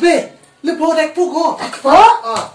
play. Le po dek puko. Po? Ah.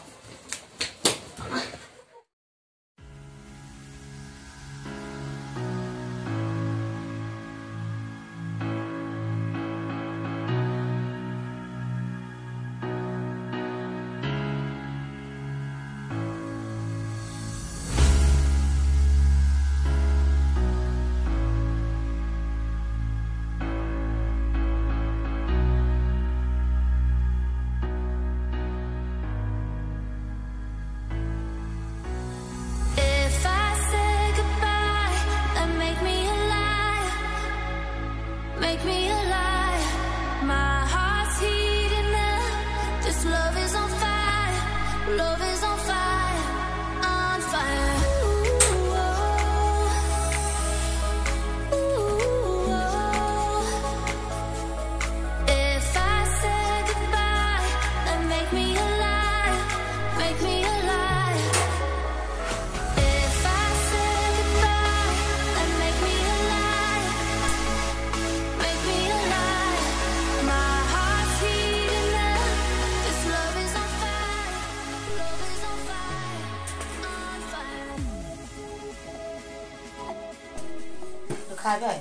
Khai vậy?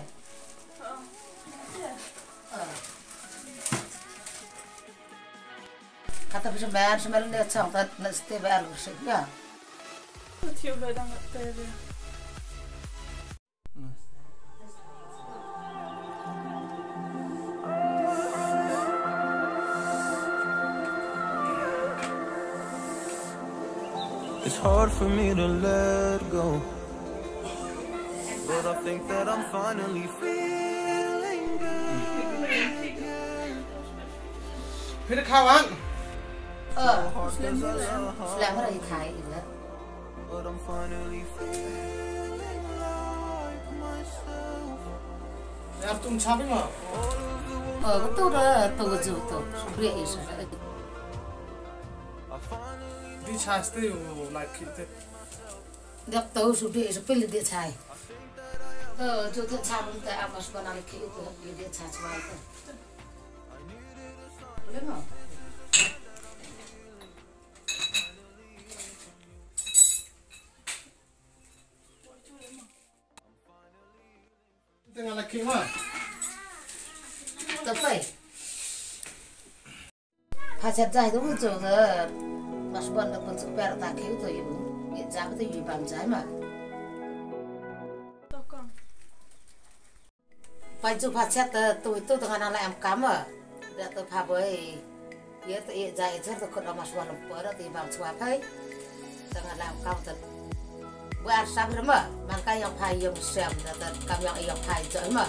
Kata bisa bayar sembilan dia cang, tak nak setiap bayar rusik ya. Tiap dah nak teri. It's hard for me to let go. But I think that I'm finally feeling good. Phê kawan. Selamat hari Thai ini. But I'm finally feeling like myself. Yaar tum chabi ma. Betul dah, betul betul. Sudah is. Di chaste like kita. Dia tahu sudah is pilih dia Thai. जो तो छाप उनका आवाज बना के तो ये छाछ वाला ले ना tengah lagi mah tapi pasal jahit itu tu masbon pun super tak itu ibu ya jahit itu ibu bangsa mah Baju pacat tu itu dengan anak em kamu, dia tu pabai, dia tu jahit je tu kena By-Masbornboy-Lathong tu bang suapai, dengan anak kamu tu buat sabar mah, maka yang pai yang Shem, dan kamu yang pai je mah.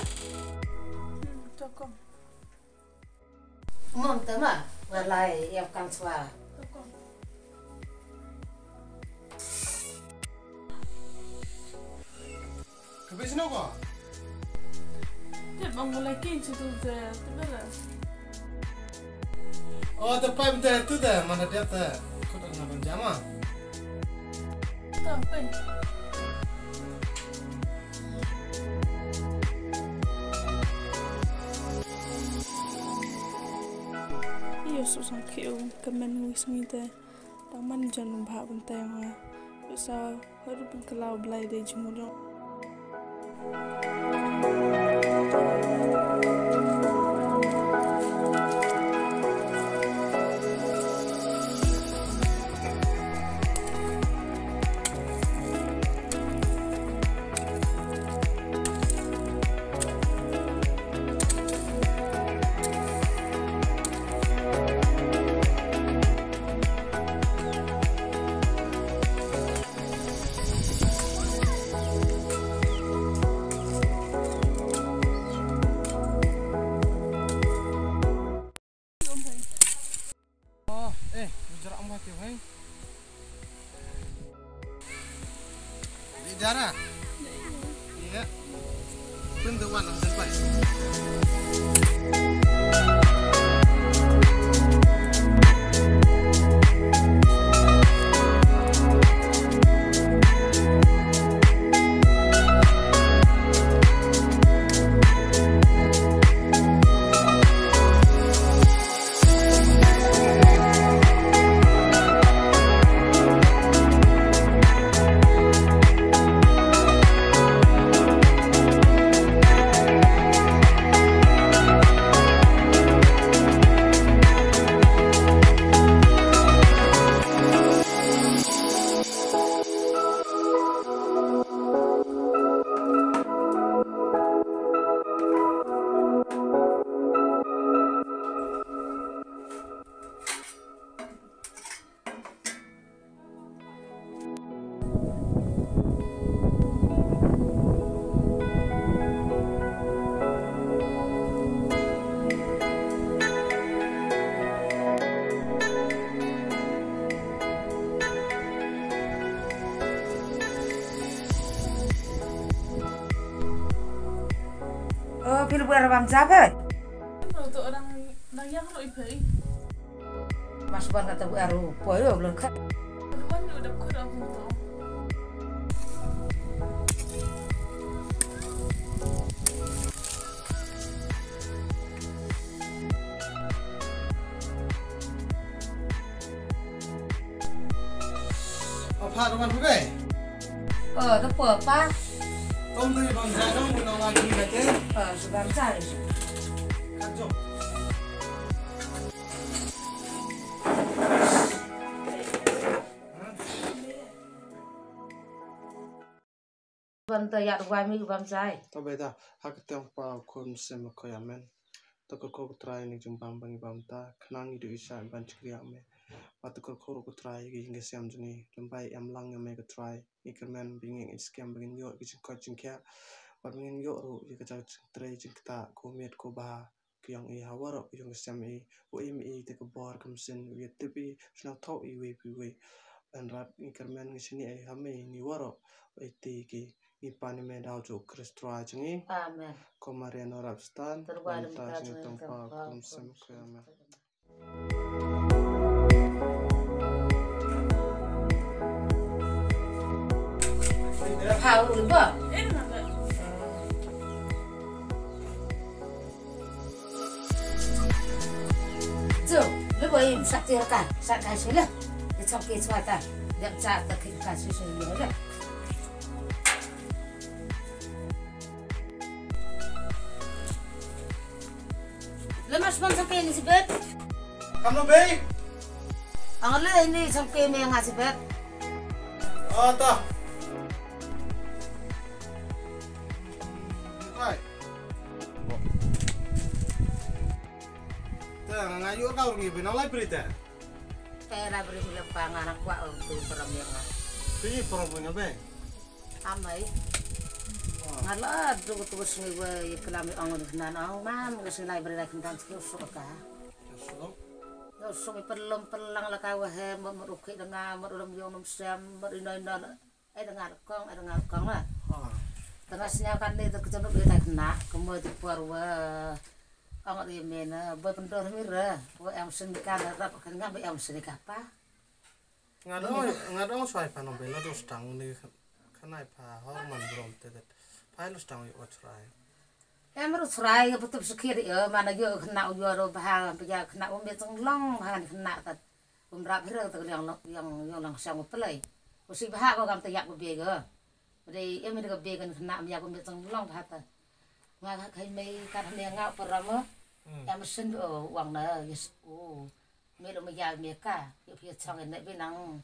Mom tu mah, walai yang kamu suah. Kebis nak kau? Bang mulai kinci tu dah, tu betul. Oh, tapi betul tu dah mana dia tu? Kau tak nak jama? Tak apa. Iyo susah kau kemen wis ni dah. Taman jangan bahak bentai mah. Bisa harus berkelau belai deh jumlah. Dhar, iya, bentukan orang depan. Pilih buat orang siapa? Untuk orang yang lo ibai. Mas Bon kata baru, boyo belum kan? Kan udah kurang untuk. Apa rumah buka? Tu apa? Tom tu bang saya dong nak lagi baca. Sudah cari. Kajo. Banta ya wami bam sai. To beda hak tiang pa kon sem ko yamen. To ko try ni jumpam bang bamta khnang idu isa ban chikriya me. Pat ko ko try gi nge sem juni lembai am lang me ko try ikermen binging scam bingin yo gi ko chingkya. Pat bingin yo ru gi ka try jingta ko met ko ba kyang I hawar yung sem I o mi te ko bor kam sin wi tipi sna tho I we and rat ikermen ngi sini ai hame ni waro ti ki Ipani me dau jo kristra jingi Amen. Komarian Arab stan Terbaik ta jingi tompa kum sem khyama Hau ba? Zo, lu boleh saktirkan, sakkai sila. Di cokki suata, dia cat tak kasih sila. Lemas pun sampai ini sebet. Kamu baik? Anglah ini sampai ini yang ngasih sebet. Oh ta. Hai. Ta ngayu kau ni benang lai berita. Pera beri lepang anak kuat untuk perempuan. Pi perempuan be. Amai. Ngalah terus ni we kelami angon kenan au mam ngasih lai beri kendan susuk ka. Susuk perlum perlang la ka he merukik dengan merulam yang nom Shem merina-ina dengan kong lah. Tengah senyakan ni terkecenuk beri kena kemudian parwa angot dia mena berpendor mira we am sendikan rap kan ngam am sendik apa. Ngadong swai panom be la dos tang ni kanai pa hormon brom tedet. Pilus tang yo try. Em harus try betul sekir ya mana yo kena yo ro bahang pja kena umbe long han kena tat umrap hero tu yang langsung pelai. Usi bahak ko kam tayak be ga. Jadi em de be kan kena ya umbe long bahata. Nga kai mai kan me ngau parama. Em sen wang na yes me lo me ya me ka yo pia chang ne be nang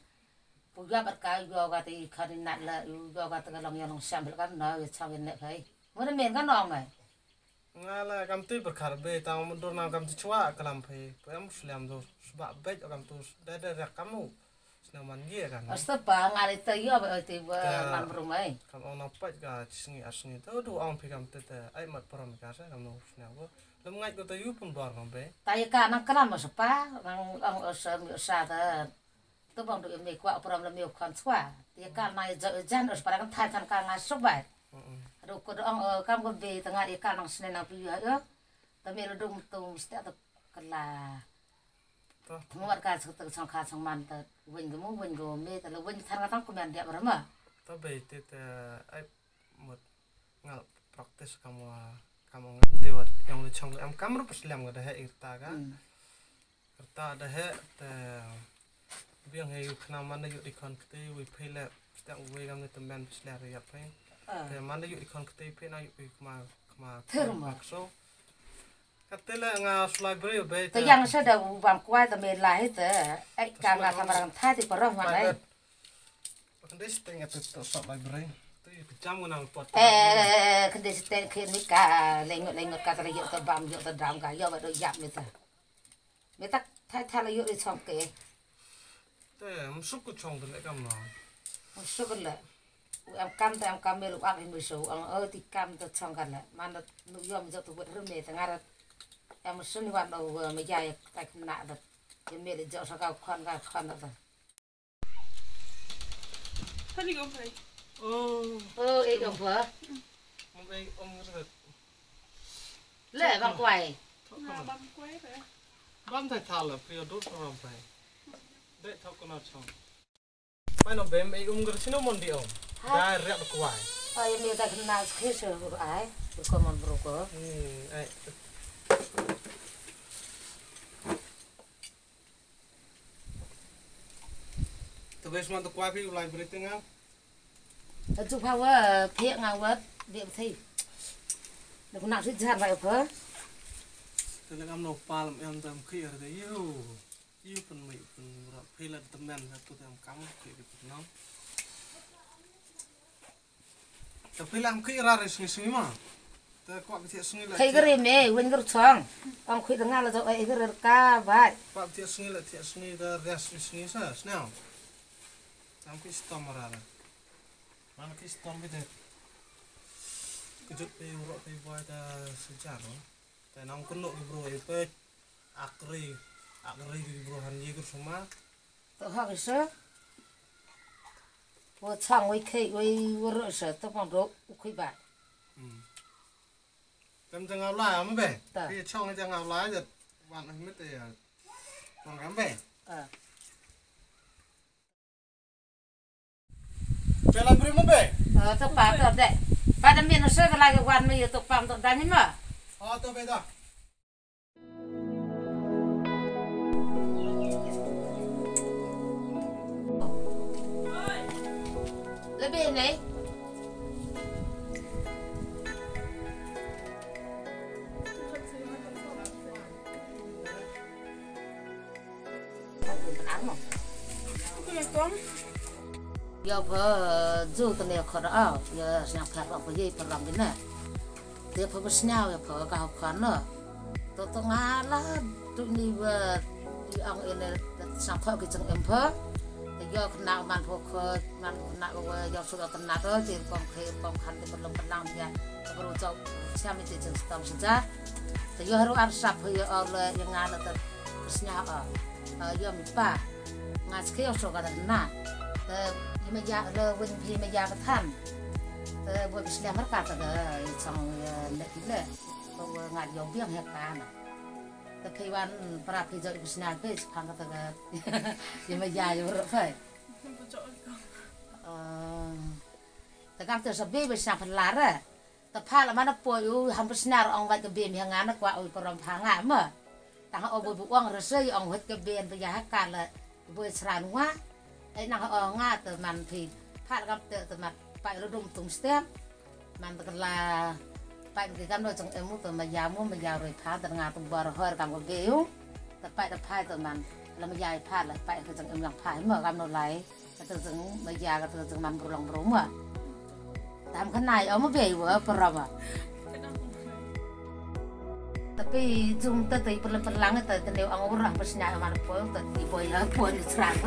puja berkai juga kata ikan nak lah juga kata kalau yang sambil kan nak cang ini kai mana main kan orang mai ngala kam tu berkar be tang mundur nam kam tu cua kelam pe pem Muslim tu sebab baik kam tu dah kamu senaman dia kan astapa ngali tu yo be tu man berumai kam orang nampak ga singi asni tu du orang pe kam tu ai mat peram ka sa kam no senang ko lem ngai ko tu yu pun bor kam be tai ka nang kelam sapa ang sa ta tu bang tu me kwa peram le me kan swa dia kan mai jan us para kan thai kan ka ngai sobat ro ko ang kam ko be tengah ikan nang sene nang pi ya ta me lo dum tu mesti ta kala Tengok kan sekitar sangka sang mantap, wing go me, tapi wing thang kan kuman dia berapa? Tapi itu ai mut ngal praktis kamu tewat yang lu cang am kamu pas liam ada he irta kan, irta ada he biang he kena mana yuk ikon kete we pele setiap we kamu teman pas liam ya pen, mana yuk ikon kete pen ayu kema makso. Katela ngas library be. Tu yang sudah bang kuat tu melah itu, kalau kamar thai di perah mana? Kendis tengah tu sok library. Tu jam nang pot. Kendis tengah kini lengut kata yuk tu bam yuk tu dram kah yuk tu yap ni tu. Meta thai yuk di congke. Tu musuk ku cong tu lekam lah. Musuk le. em cam mê lục ăn em mới số ông ơi thì cam tôi xong gần lại mà nó yom cho tôi bớt rơm này thằng ngà em sinh hoạt đầu mới dài cái nạ được em mê để cho sao cao khoan được rồi Thôi đi ông phải. Ấy ông vợ ông rất lệ bằng quầy Băm quế phải. băm thay thà là phải đốt vào phải để thao con nào xong phải nó bém ấy cái xin nó mòn đi ông đã rẽ được quài em mê tại nạ khi sửa rồi ai còn một bro cơ ấy tôi biết mà tôi quay phim lại bữa tiếng á chụp phao á phía ngang vớt điểm thi được nặng suýt chặt vậy phớ tôi lại ăn nộp pa làm em làm khi ở đấy yêu phần mỹ phần phê là tầm men là tôi làm cắm thì được nó tôi phê làm khi ra rồi suy mà tôi quạt cái thiệt suy lại khi cái gì mẹ quên cái chong ông khi thằng nào là cho ấy cái ca vậy quạt thiệt suy lại thiệt suy ra rest suy sao nào làm cái storm ra rồi mà cái storm bây giờ cái chút bây giờ bây voi ta sẽ trả nó tại nó có nội bro ấy pe akri cái bro hắn gì cái số má tôi học cái sơ tôi chong với khi với rồi sơ tôi còn rốt khi bạn cầm chẳng áo lái không về bây giờ trong cái chẳng áo lái rồi bạn không biết thì còn gắm về về làm bữa về tôi bảo tôi đấy bạn đã miền nó sơ cái lại cái quan bây giờ tôi phạm tôi đánh mà tôi về rồi lấy bên này giờ phở dù tụi này khó đó giờ sang phở vào cái gì phở làm thế này thì phở bớt nhau giờ phở cao khoản nữa tôi ngã là tụi này vừa ông ấy này sang phở cái chân em phở thì giờ nào man phở man nào giờ sudah kena đó thì còn khăn thì belum pernah ya baru jauh siapa itu jenis tom saja thì giờ harus arsap ya oleh yang ngana ter kesnya giờ mipa ngas kêu số cái đó thì bây giờ rồi when thì bây giờ phải tham buổi sáng mất cả rồi xong lễ lễ rồi ngài dùng tiếng hết cả nèแต่พี่วันปราบพี่จะอีกสิ่งนึงพังก็ต้องยังไม่ยายอยู่หรอกphảiแต่การที่จะบีบสิ่งพันล้านอะแต่พาละมันน่ะป่วยอยู่ทำสิ่งนั้นองไว้กับเบียนอย่างนั้นกว่าอุปกรณ์ทางงานมั้งแต่เขาเอาบุบว่างเราซื้อองไว้กับเบียนไปยาให้การเลยบุยสระนัวไอ้นางเอางาแต่มันพี่พาละกับแต่มันไประดมตุ้งสเต็มมันตะลาไปกิจกรรมโดยจงเอ็มมุตัวมายาวเลยพาแต่งานตัวบาร์เฮอร์กำกับเบลแต่ไปแต่พายตัวมันแล้วมายาวพาเลยไปคือจงเอ็มยังพายเมื่อกำโดนไหลก็ตัวจงมายาวก็ตัวจงมันกลองรุ่มอ่ะตามขนาดเอามาเบลวะปรบอ่ะแต่ปีจุ่มตัวตีเป็นหลังแต่ตัวเดียวเอาorang persnyaมันป่วยตัวตีป่วยแล้วป่วยสระไป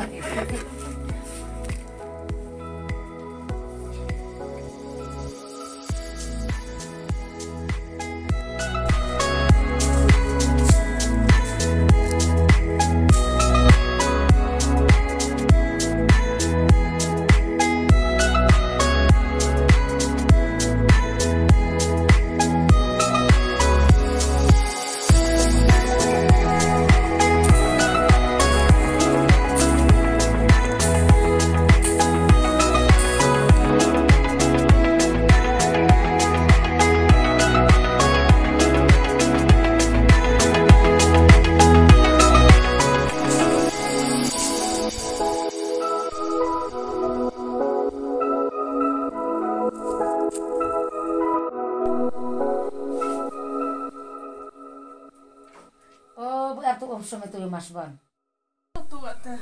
sama itu Mas Bon. Tua teh.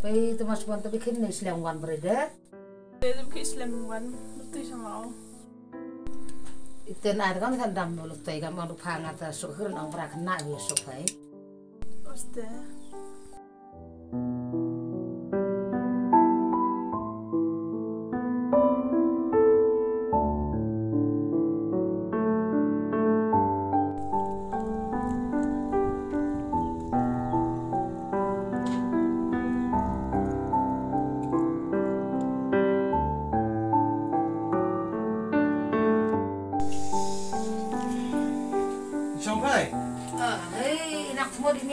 Tapi itu Mas Bon tapi kini selangwan beredar. Dia bukan Islam kan, betul sama. Itu nak kan kan dam mulut tu, kan malu pangat suhur orang berak nak dia sukai. Pasti.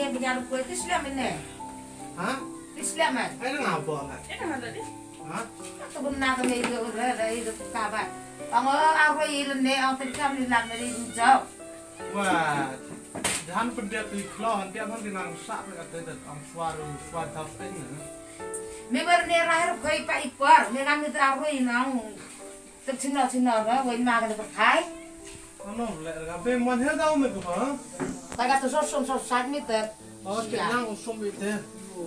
Penyaru kue itu Islam ini. Hah? Islam kan? Ini ngapa nggak? Ini mana tadi? Hah? Aku benar kami itu dari kabar. Aku ilan ni, aku terkam di dalam dari jauh. Wah, jangan pendiat di keloh, dia kan di nang sak kata itu ang suara tahu ini. Member ni rahir kue pak ipar, memang itu aku inang tercina-cina lah, kue makan berkai. Ano, lepas mana hal tahu mereka apa? Kaya tu sosok meter. Oh, kita nang usum itu.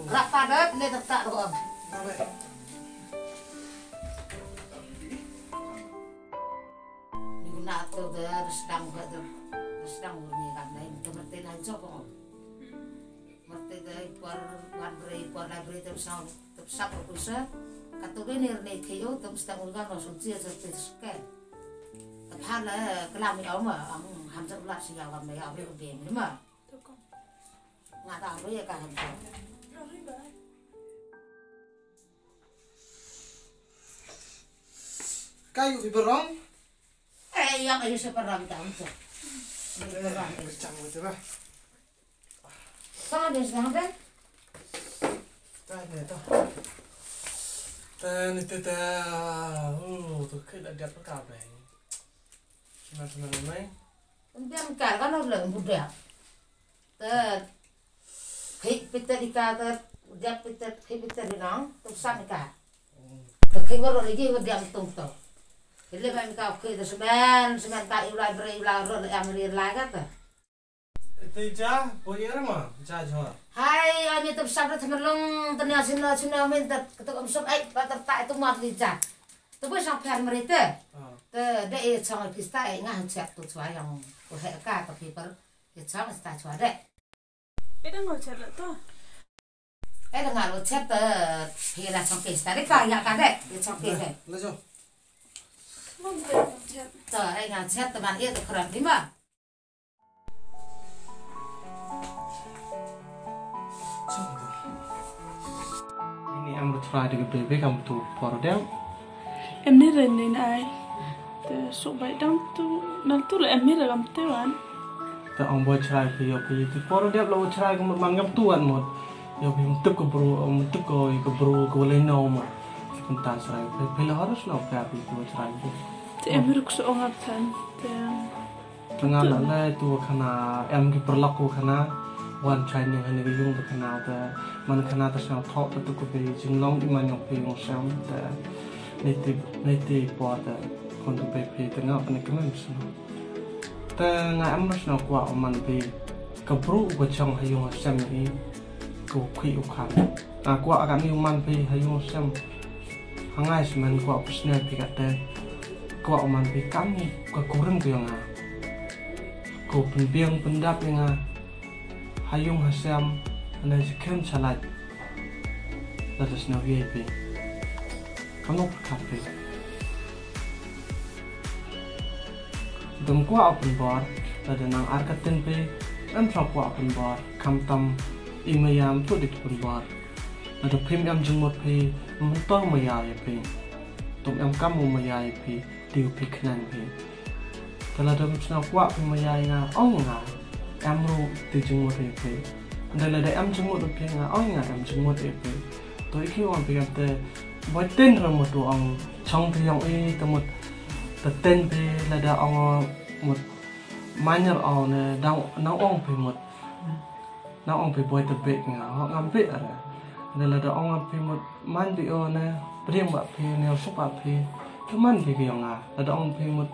Rapa dah, ni tak doang. Ni nak tu dah sedang urni kan, ni kemerti lanjut kong. Merti dah ipar library tersap berkuasa. Kata gini ni kyo, tu sedang urgan langsung dia seperti sekian. Tapi lah kelam ni awak, hampir ulat sih awak mereka awak lebih ni mah. Nggak tahu ya kan. Kayu di berong? Yang ayo seperang tahu tu. Macam itu lah. Sama dia sedang ber. Tanya tu. Dan itu dah, tu kita ada apa kabar? Macam mana ni? Biar kar kan orang budak. Pita di kata, dia pita di nang, tu sana kah. Tapi baru lagi dia betul tu. Jadi macam kau kita semen tak library road yang lagi kata. Itu jah, boleh ramah, jah. Hai, kami tu sabda temelung ternyata sina minta ketuk umsum tak itu mat lijah. Tu pun sampai mereka. Dia cakap kita ngah cak tu cua yang kuheka tapi dia cakap kita cua dek. Ini nggak cerita tu. Dengar lu cak hila cakap kita dek kaya kan dek dia cakap dek. Lepas Mana cerita? Tu ngah cak teman dia tu keren lima. Ini am try dengan baby kamu tu for them. Em ni renin ai. Te so baik dang tu nal tu em ni dalam tewan. Te ang boy try pergi tu for them lo try kamu manggap tuan mod. Yo pergi untuk ke bro ke boleh no mod. Sebentar saya pergi harus no pergi tu try tu. Te em ni rukso ongat kan. Te tengah lah tu kena em ki berlaku kena wan try ni hanya yung tu kena te man kena te sang thok tu ko pergi jinglong di man yung pergi Shem te niti buat untuk baby tengah penikmat semua. Tengah amros nak kuat oman be kebru bacang hayung Shem ini ku kui ukan. Aku akan ni oman be hayung Shem hangai semen kuat pesnya tiga te kuat oman be kami kekurang tu yang ku penbiang pendap yang hayung Shem anda sekian salat lalu senawi be. Kamu berkafe. Dum kuah open bar, ada nang arkatin pe, am kuah open bar, kam tam imayam tu di open bar. Ada prim am jengmot pe, mentol mayai pe, tum am kamu mayai pe, diu pe knan pe. Kalau dum sna kuah pe mayai nga, ong nga, am ru di jengmot pe. Ada am jengmot pe nga, ong nga am jengmot pe. Tu iki wan pe te buat ten ramut tu ang chong tu yang temut ten pe lada ang mut manyer ang ne nang ong pe mut nang ong pe buat tebek nga ngam pe ara ne lada ong pe mut man pe o ne priam ba pe ne sok ba pe tu man pe yang nga lada ong pe mut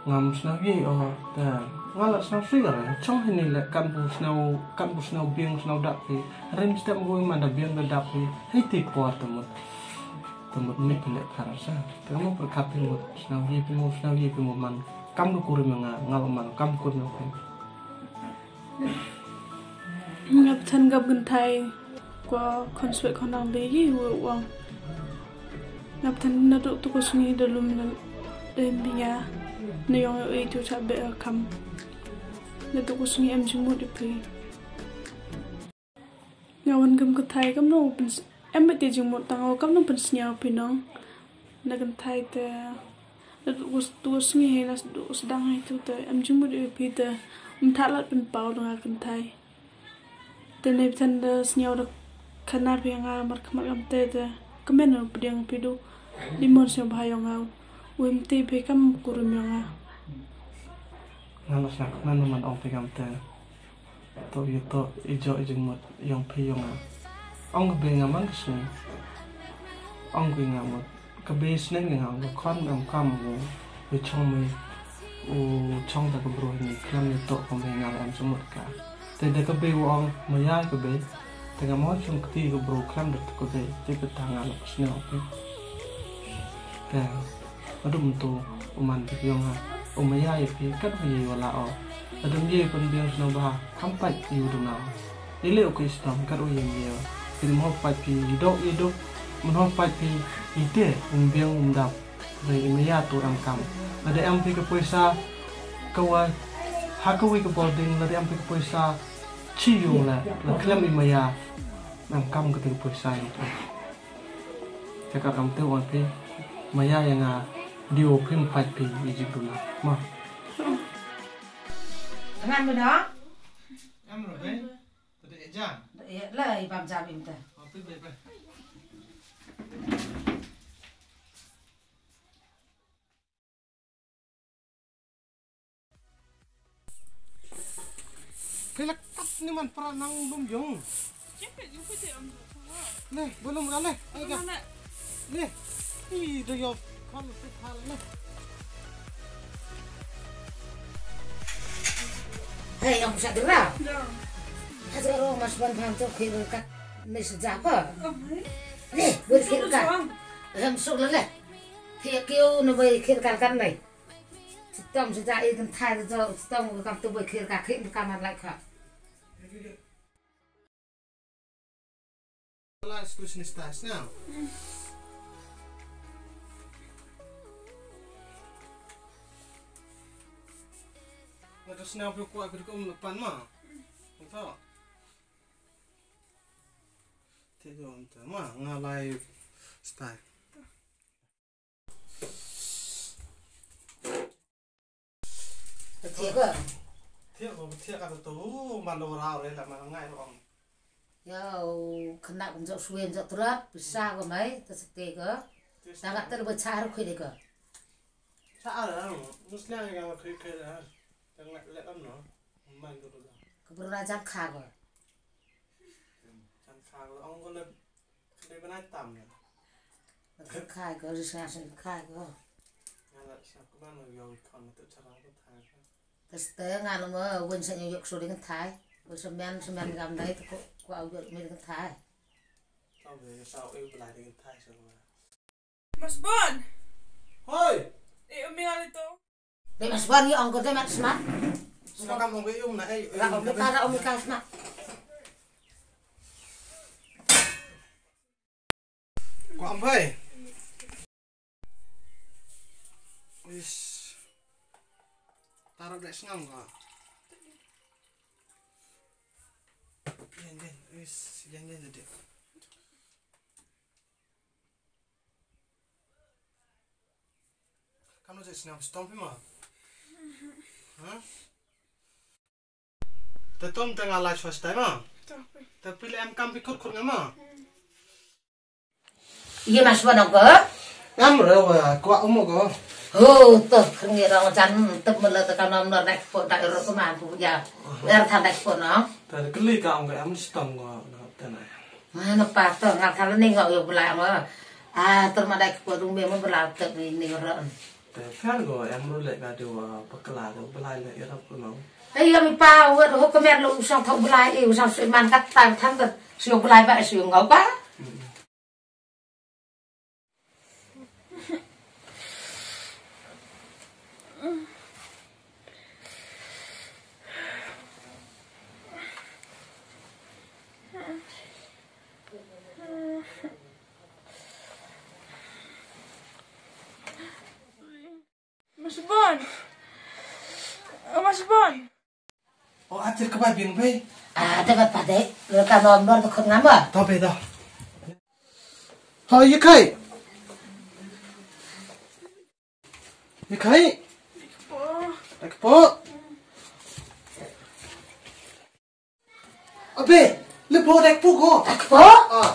ngam sna gi o ta ngala sna figure chong ni le kan bu sna biang sna dak pe rem stem go man da biang da dak pe hei ti po temut temut mek pendek karasa kamu berkapil mut snau ye pimu man kamu kurim ngal man kamu kurim apa ngap tan gap gan thai kwa konsue konang be yi wang ngap tan na tu ko sungi dalum na biya ne yong e tu cha be kam na tu ko sungi am jmu de pe ngawan gam ko thai kam no em be te jmu tang kam no pen snya pe no na gan thai te na tu ko sungi he na sedang hai tu te am jmu de pe te thalat pen pau na gan thai te ne tan da snya da khynnah pe nga mar khamal am te kamen no pdiang pidu limon se bhayong au wem te pe kam kurum nga nalo sak nan man ong pe kam te to ijo mut yong pe yong ong be nga man sni ong be nga mut ka be snen nga ong khon am kam u chong me u chong da ko bro ni klam ni to ko be nga am sumut ka te de ka be ong ma ya ka be te nga mo chung ti ko bro klam da ko be te pe tanga lo sne ope ka adum to uman pe yong ha umaya pe kat ye wala o adum ye pun biang sno ba kampai yu du na ile o ko stam kat o ye ye pin mo pa pi do mun ho pa pi ite biang dap re umaya tu ram kam ada am pi ko poisa kawa ha ko wi ko boarding la am pi ko poisa chi yu la khlem umaya nam kam ko te poisa itu te ka kam te on pi maya yang điều phim phải bị dịch đúng mà ngan bên đó em rồi đấy để ra lời bám chạm im ta cái là cắt nhưng mà pra năng bung dùng nè belum kan nè nè ih do yo kan hal nè hey ông sẽ được ra hay sẽ rồi mas ban tham cho khi được cắt này sẽ giá à nè vừa khi được cắt em sụt lên này thì kêu nó về khi được cắt này tông sẽ ra yên thay cho tông gặp tôi về khi được cắt khi được cắt lại cả last question is this now. Nggak terus nyampe kuat ke depan mah, betul? Tidur entah mah ngalai style. thiệt à Thiệt kata tu malu rau le lah malu ngai orang. ya kena pun jauh suwe jauh terat bisa ke mai tersetik ke sangat terbesar ke dia ke Saat lah, mestinya yang kerja lah, yang lek am no, main tu dah. kebenaran jam kah ke Jangan kalau orang kalau kerja benar tam ya. khai ke risau sen khai ke Ngalah siapa mana yang ikan itu cara tu thai. tersetik ngan lo win sen yuk sudah kan thai semen gam đấy thì có ao được mình kan thai Tahu deh, sao ibu belai dengan thai semua. Mas Bon, Hoi, umigal ito. để mas ban ông có thể mas smart sudah kamu beum nak ra ông ta ông ka smart Kau ambil. Wis. Taruh dek sengang kau. Jangan, wis, jangan jadi. Kamu jadi senang stomp mah? Hah? Tetom tengah live swasta mah? Tapi le am kam pikut kut ngama? iya mas ban ông có Ngam rồi, kuat umur kau. tuh kengir orang jan tep mele tekan nom nor naik pun tak urut keman pu ya biar than naik pun no Tadi keli kau am am stomp kau tenai. mana patah ngal kala ning ngok yo belai mah terma naik pun rumbe mah belai tep ni ron Tapi kan kau am rulek kau dewa pekelah tu belai le irap kau no. ấy là mình bao vượt hộp cái mẹ lũ sang thầu belai yêu sang suy man cắt tay thằng cái siêu belai vậy siêu ngấu ba Mas Bon. Mas Bon. Oh, ajar ke babin bay. Dapat pada lekan nomor tu kena apa? Tahu beda. Oh, iya kai. Iya kai. Ekpo. Abe, lepo ekpo ko. Ekpo? Ah.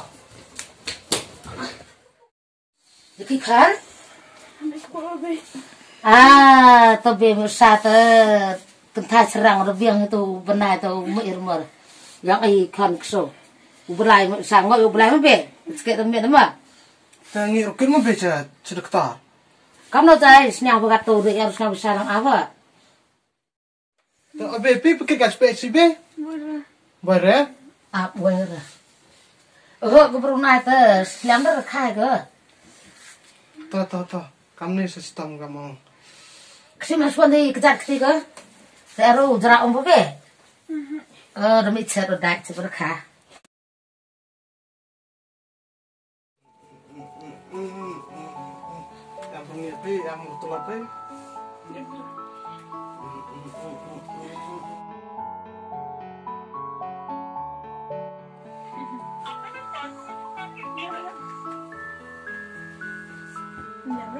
Iki kan? Ekpo be. Tobe musata tentang serang rebiang itu benar itu mirmur. Yang ikan keso. Ubelai sangat ubelai be. Sikit demi nama. Tangi rukin mo beca sedektar. Kamu tahu senyap berkata dia harus nak bersalang apa? Abe, pi pikir kat spesi be. Boleh. Boleh. Oh, keberunai tu, yang terkai ke? Tahu. Kamu ni sistem kamu. Kasi masuk ni kejar ketiga. Saya ru jerak be. Demi cerita dak berkah. Yang punya be, yang betul be.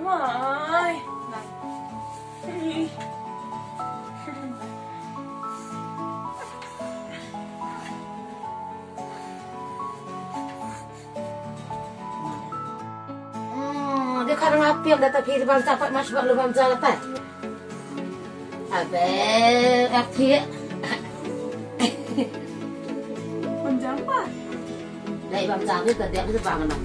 Rồi. Dia kadang api yang datang pergi bang capat masuk bang lubang jalan tak? Abe, api. Panjang apa? Dari bang jalan itu dia itu bang mana?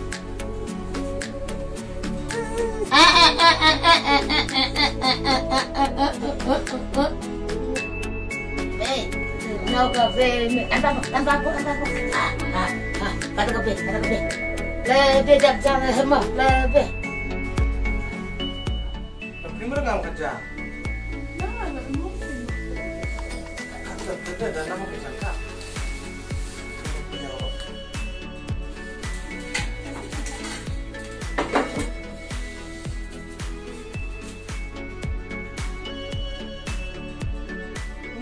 Mau kafe, anda apa? Ada kafe. Lebih jangan semua, lebih. Tapi mereka kerja. Kerja dan nama kerja tak.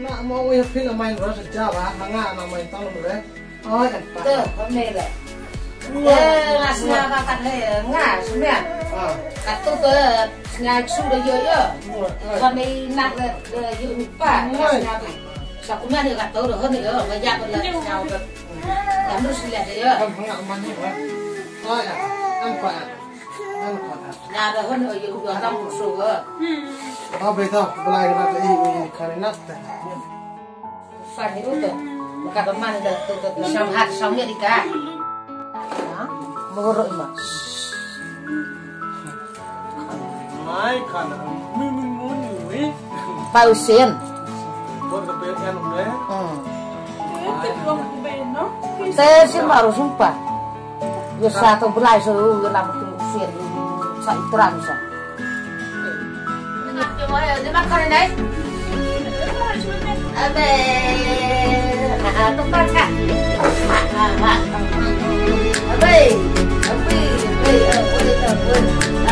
Nak mau yang pin main rasa Jawa, hanga nak main tahu boleh. Oh, kan. Tuh, kami le. Ngasnya kakak ngas, sebenarnya. Katu tuh ngas sudah yo. Kami nak yo lupa ngasnya. Sakumnya dia kata udah hone yo, ngajak lah nyawa ke. Kamu harus lihat yo. Hanga mana ya? Oh ya, nampak. Nah, ada hone yo udah kamu suruh. Oh betul, belai kita ini karena Fan itu tuh, kata mana tuh sama hati sama dia kah? Mengurut mas. Mai karena muni. Pausin. Buat kepengen udah. Itu belum beno. Saya sih baru sumpah. Ya satu belai seru lama tuh sih saya terang sah. Nak coba ya, dia makan ini. Abe, tempat kah? Abe, boleh tak?